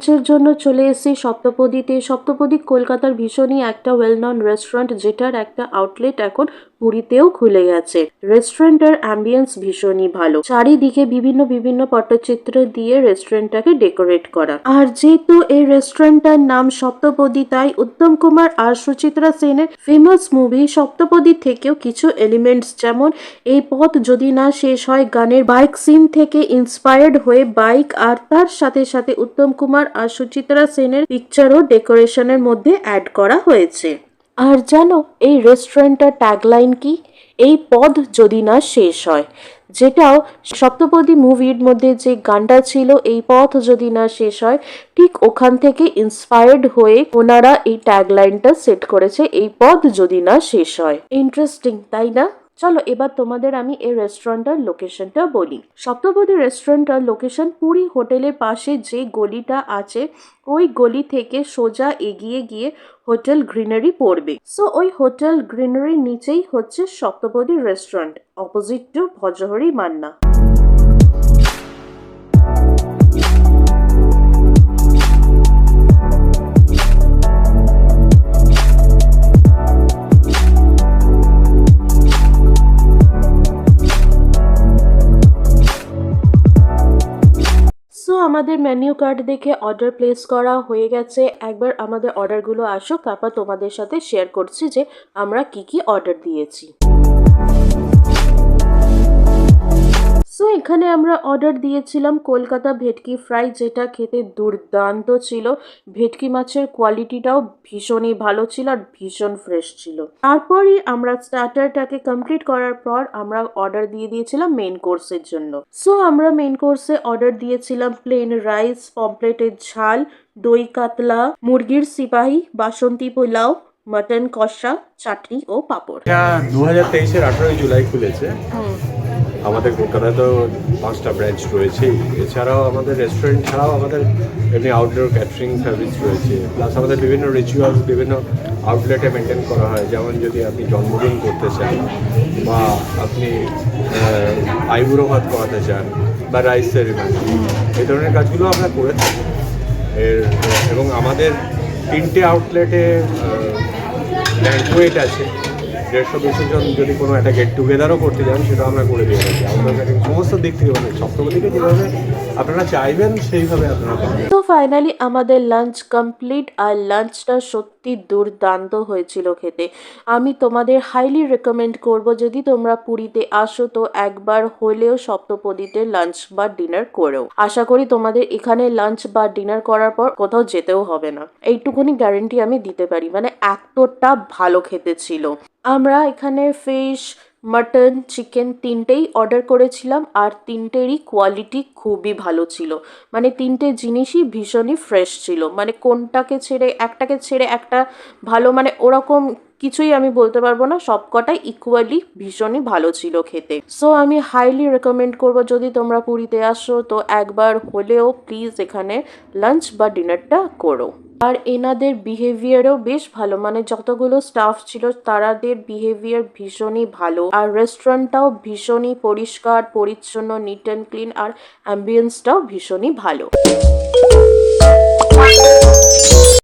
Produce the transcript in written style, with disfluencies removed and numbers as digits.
লাঞ্চের জন্য চলে এসেছি সপ্তপদীতে। সপ্তপদী কলকাতার ভীষণই একটা ওয়েল নন রেস্টুরেন্ট, যেটার একটা আউটলেট এখন পুরীতেও খুলে গেছে। রেস্টুরেন্টের অ্যাম্বিয়েন্স ভীষণই ভালো, চারিদিকে বিভিন্ন বিভিন্ন পটচিত্র দিয়ে রেস্টুরেন্টটাকে ডেকোরেট করা। আর যেহেতু এই রেস্টুরেন্টটার নাম সপ্তপদী, তাই উত্তম কুমার আর সুচিত্রা সেনের ফেমাস মুভি সপ্তপদী থেকেও কিছু এলিমেন্টস, যেমন এই পথ যদি না শেষ হয় গানের বাইক সিন থেকে ইন্সপায়ার্ড হয়ে বাইক, আর তার সাথে সাথে উত্তম কুমার আর সুচিত্রা সেনের পিকচারও ডেকোরেশনের মধ্যে অ্যাড করা হয়েছে। আর জানো এই রেস্টুরেন্টটার ট্যাগলাইন কি? এই পথ যদি না শেষ হয়, যেটাও সপ্তপদী মুভির মধ্যে যে গানটা ছিল, এই পথ যদি না শেষ হয়, ঠিক ওখান থেকে ইন্সপায়ার্ড হয়ে ওনারা এই ট্যাগলাইনটা সেট করেছে, এই পথ যদি না শেষ হয়। ইন্টারেস্টিং, তাই না? চলো এবার তোমাদের আমি এই রেস্টুরেন্টের লোকেশনটা বলি। সপ্তপদী রেস্টুরেন্টের লোকেশন পুরী হোটেলের পাশে যে গলিটা আছে, ওই গলি থেকে সোজা এগিয়ে গিয়ে হোটেল গ্রিনারি পড়বে। সো ওই হোটেল গ্রিনারির নিচেই হচ্ছে Saptapadi restaurant, opposite to Bhajahari Manna. So আমাদের মেনু কার্ড দেখে অর্ডার প্লেস করা হয়ে গেছে। একবার আমাদের অর্ডারগুলো আসুক, তারপর তোমাদের সাথে শেয়ার করছি যে আমরা কি কি অর্ডার দিয়েছি। সো এখানে আমরা অর্ডার দিয়েছিলাম কলকাতা ভেটকি ফ্রাই, যেটা খেতে দুর্দান্ত ছিল। ভেটকি মাছের কোয়ালিটিটাও ভীষণই ভালো ছিল আর ভীষণ ফ্রেশ ছিল। তারপরই আমরা স্টার্টারটাকে কমপ্লিট করার পর আমরা অর্ডার দিয়ে দিয়েছিলাম মেইন কোর্সের জন্য। সো আমরা মেইন কোর্সে অর্ডার দিয়েছিলাম প্লেন রাইস, পমপ্লেটের ঝাল, দই কাতলা, মুরগির সিপাহি, বাসন্তী পোলাও, মটন কষা, চাটনি ও পাঁপড়। 2023-এর 18 জুলাই খুলেছে। আমাদের কলকাতায় তো 5টা ব্রাঞ্চ রয়েছে। এছাড়াও আমাদের রেস্টুরেন্ট ছাড়াও আমাদের এমনি আউটডোর ক্যাটারিং সার্ভিস রয়েছে। প্লাস আমাদের বিভিন্ন রিচুয়ালস বিভিন্ন আউটলেটে মেনটেন করা হয়। যেমন যদি আপনি জন্মদিন করতে চান, বা আপনি আইবুড়ো ভাত করাতে চান, বা রাইস সেরিমনি, এই ধরনের কাজগুলো আমরা করে থাকি। এবং আমাদের 3টে আউটলেটে ব্যাঙ্কোয়েট আছে। 150-200 জন যদি কোনো একটা গেট টুগেদারও করতে যান, সেটা আমরা করে দিয়ে থাকি। আপনাদের সমস্ত দিক থেকে, মানে সপ্তপদীকে যেভাবে আপনারা চাইবেন সেইভাবে আপনারা পাবেন। তো ফাইনালি আমাদের লাঞ্চ কমপ্লিট, আর লাঞ্চটা সত্যি দুর্দান্ত হয়েছিল খেতে। আমি তোমাদের হাইলি রেকমেন্ড করব, যদি তোমরা পুরীতে আসো তো একবার হলেও সপ্তপদীতে লাঞ্চ বা ডিনার করো। আশা করি তোমাদের এখানে লাঞ্চ বা ডিনার করার পর কোথাও যেতেও হবে না, এইটুকুনি গ্যারেন্টি আমি দিতে পারি। মানে এতটা ভালো খেতে ছিল। আমরা এখানে ফিশ, মাটন, চিকেন 3টেই অর্ডার করেছিলাম, আর 3টেরই কোয়ালিটি খুবই ভালো ছিল। মানে 3টে জিনিসই ভীষণই ফ্রেশ ছিল। মানে কোনটাকে ছেড়ে একটা ভালো, মানে ওরকম কিছুই আমি বলতে পারবো না, সবকটাই ইকুয়ালি ভীষণই ভালো ছিল খেতে। সো আমি হাইলি রেকমেন্ড করব, যদি তোমরা পুরীতে আসো তো একবার হলেও প্লিজ এখানে লাঞ্চ বা ডিনারটা করো। আর এনাদের বিহেভিয়ারও বেশ ভালো, মানে যতগুলো স্টাফ ছিল তারাদের বিহেভিয়ার ভীষণই ভালো। আর রেস্টুরেন্টটাও ভীষণই পরিষ্কার পরিচ্ছন্ন, নিট অ্যান্ড ক্লিন, আর অ্যাম্বিয়েন্সটাও ভীষণই ভালো।